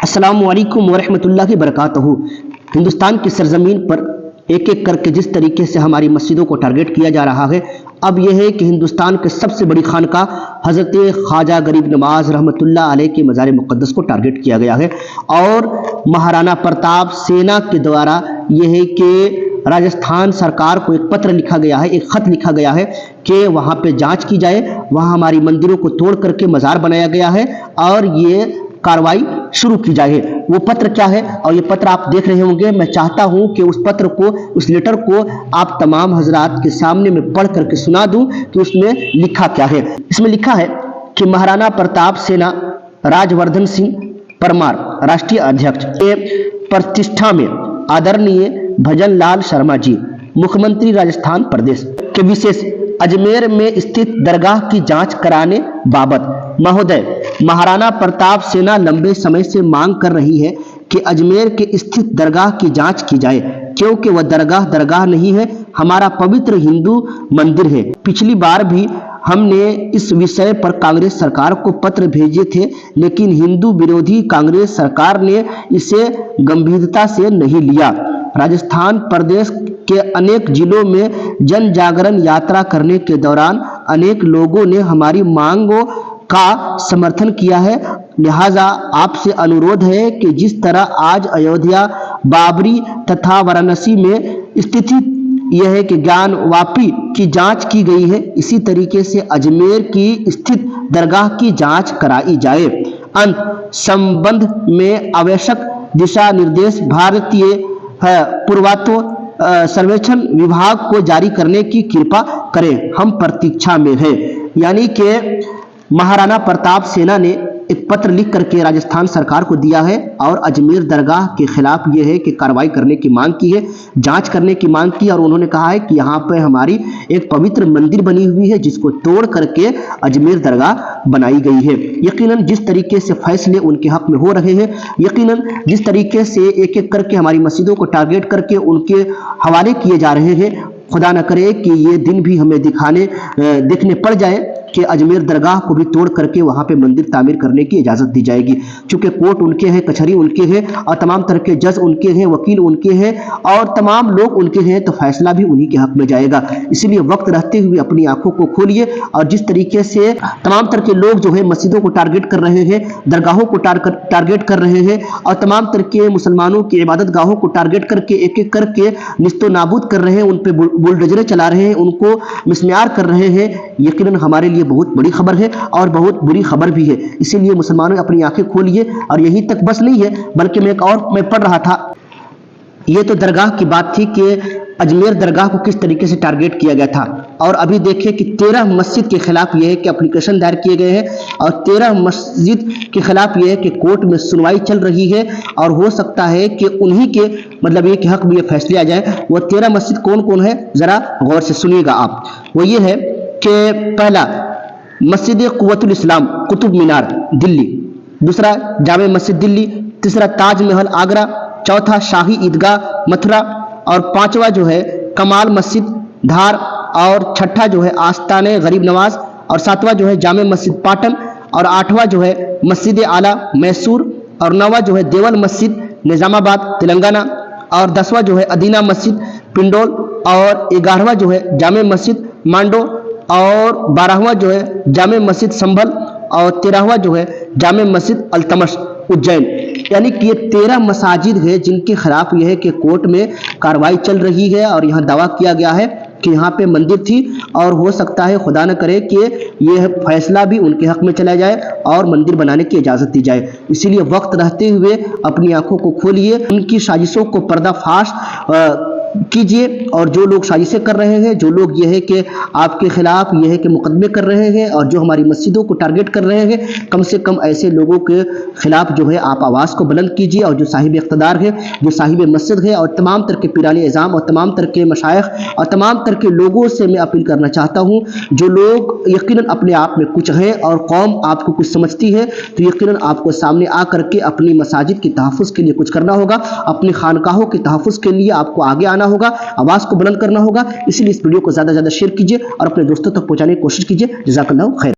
अस्सलामुअलैकुम वरहमतुल्लाहि वबरकातुहू। हिंदुस्तान की सरजमीन पर एक एक करके जिस तरीके से हमारी मस्जिदों को टारगेट किया जा रहा है, अब यह है कि हिंदुस्तान के सबसे बड़ी खानकाह हज़रत ख्वाजा गरीब नवाज रहमतुल्लाह अलैह के मज़ार मुक़द्दस को टारगेट किया गया है। और महाराणा प्रताप सेना के द्वारा यह है कि राजस्थान सरकार को एक पत्र लिखा गया है, एक ख़त लिखा गया है कि वहाँ पे जांच की जाए। वहाँ हमारी मंदिरों को तोड़ करके मज़ार बनाया गया है और ये कार्रवाई शुरू की जाए। वो पत्र क्या है और ये पत्र आप देख रहे होंगे। मैं चाहता हूं कि उस पत्र को, उस लेटर को आप तमाम हजरात के सामने में पढ़ करके सुना दूं कि उसमें लिखा क्या है। इसमें लिखा है कि महाराणा प्रताप सेना राजवर्धन सिंह परमार राष्ट्रीय अध्यक्ष के प्रतिष्ठा में आदरणीय भजन लाल शर्मा जी मुख्यमंत्री राजस्थान प्रदेश के विशेष अजमेर में स्थित दरगाह की जांच कराने बाबत महोदय, महाराणा प्रताप सेना लंबे समय से मांग कर रही है कि अजमेर के स्थित दरगाह की जांच की जाए, क्योंकि वह दरगाह नहीं है, हमारा पवित्र हिंदू मंदिर है। पिछली बार भी हमने इस विषय पर कांग्रेस सरकार को पत्र भेजे थे, लेकिन हिंदू विरोधी कांग्रेस सरकार ने इसे गंभीरता से नहीं लिया। राजस्थान प्रदेश के अनेक जिलों में जन जागरण यात्रा करने के दौरान अनेक लोगों ने हमारी मांगों का समर्थन किया है। लिहाजा आपसे अनुरोध है कि जिस तरह आज अयोध्या, बाबरी तथा वाराणसी में स्थिति यह है कि ज्ञान वापी की जांच की गई है, इसी तरीके से अजमेर की स्थित दरगाह की जांच कराई जाए। अंत संबंध में आवश्यक दिशा निर्देश भारतीय पुरातत्व सर्वेक्षण विभाग को जारी करने की कृपा करें, हम प्रतीक्षा में हैं। यानी कि महाराणा प्रताप सेना ने एक पत्र लिख करके राजस्थान सरकार को दिया है और अजमेर दरगाह के खिलाफ ये है कि कार्रवाई करने की मांग की है, जांच करने की मांग की। और उन्होंने कहा है कि यहाँ पे हमारी एक पवित्र मंदिर बनी हुई है जिसको तोड़ करके अजमेर दरगाह बनाई गई है। यकीनन जिस तरीके से फैसले उनके हक में हो रहे हैं, यकीनन जिस तरीके से एक एक करके हमारी मस्जिदों को टारगेट करके उनके हवाले किए जा रहे हैं, खुदा न करे कि ये दिन भी हमें देखने पड़ जाए कि अजमेर दरगाह को भी तोड़ करके वहाँ पे मंदिर तामीर करने की इजाज़त दी जाएगी। चूँकि कोर्ट उनके हैं, कचहरी उनके हैं और तमाम तरह के जज उनके हैं, वकील उनके हैं और तमाम लोग उनके हैं, तो फैसला भी उन्हीं के हक में जाएगा। इसीलिए वक्त रहते हुए अपनी आंखों को खोलिए। और जिस तरीके से तमाम तरह के लोग जो है मस्जिदों को टारगेट कर रहे हैं, दरगाहों को टारगेट कर रहे हैं और तमाम तरह के मुसलमानों की इबादत गाहों को टारगेट करके एक एक करके निस्तो नाबूद कर रहे हैं, उन पर बुलडोजरें चला रहे हैं, उनको मिसमार कर रहे हैं, यकीनन हमारे लिए बहुत बड़ी खबर है और बहुत बुरी खबर भी है। इसीलिए मुसलमानों अपनी आंखें खोलिए। और यही तक बस नहीं है, बल्कि मैं पढ़ रहा था, ये तो दरगाह की बात थी कि अजमेर दरगाह को किस तरीके से टारगेट किया गया था। और अभी देखिए कि 13 मस्जिद के खिलाफ यह है कि एप्लीकेशन दायर किए गए हैं और 13 मस्जिद के खिलाफ यह है कि कोर्ट में सुनवाई चल रही है और हो सकता है कि उन्हीं के मतलब ये कि हक में ये फैसले आ जाए। वो 13 मस्जिद कौन कौन है, जरा गौर से सुनिएगा आप। वो ये है कि पहला मस्जिद कुव्वतुल इस्लाम कुतुब मीनार दिल्ली, दूसरा जामे मस्जिद दिल्ली, तीसरा ताजमहल आगरा, चौथा शाही ईदगाह मथुरा और पांचवा जो है कमाल मस्जिद धार और छठा जो है आस्ताने गरीब नवाज और सातवां जो है जामे मस्जिद पाटन और आठवां जो है मस्जिद आला मैसूर और नौवां जो है देवल मस्जिद निजामाबाद तेलंगाना और 10वां जो है अदीना मस्जिद पिंडोल और 11वां जो है जामे मस्जिद मांडो और 12वां जो है जामे मस्जिद संभल और 13वां जो है जामे मस्जिद अल्तमश उज्जैन। यानी कि ये 13 मसाजिद है जिनके खिलाफ यह है कि कोर्ट में कार्रवाई चल रही है और यहाँ दावा किया गया है कि यहाँ पे मंदिर थी और हो सकता है खुदा न करे कि यह फैसला भी उनके हक में चला जाए और मंदिर बनाने की इजाज़त दी जाए। इसीलिए वक्त रहते हुए अपनी आंखों को खोलिए, उनकी साजिशों को पर्दाफाश कीजिए। और जो लोग साजिशें कर रहे हैं, जो लोग यह है कि आपके खिलाफ यह है कि मुकदमे कर रहे हैं और जो हमारी मस्जिदों को टारगेट कर रहे हैं, कम से कम ऐसे लोगों के खिलाफ जो है आप आवाज़ को बुलंद कीजिए। और जो साहिब इख्तदार है, जो साहिब मस्जिद है और तमाम तरह के पीरानी इज़ाम और तमाम तरह के मशाइख और तमाम तरह के लोगों से मैं अपील करना चाहता हूँ, जो लोग यकीनन अपने आप में कुछ हैं और कौम आपको कुछ समझती है, तो यकीनन आपको सामने आ करके अपनी मसाजिद की तहफ़्फ़ुज़ के लिए कुछ करना होगा, अपनी खानकाहों के तहफ़्फ़ुज़ के लिए आपको आगे आना होगा, आवाज़ को बुलंद करना होगा। इसीलिए इस वीडियो को ज़्यादा से ज़्यादा शेयर कीजिए और अपने दोस्तों तक पहुँचाने की कोशिश कीजिए। जज़ाकल्लाहु खैर।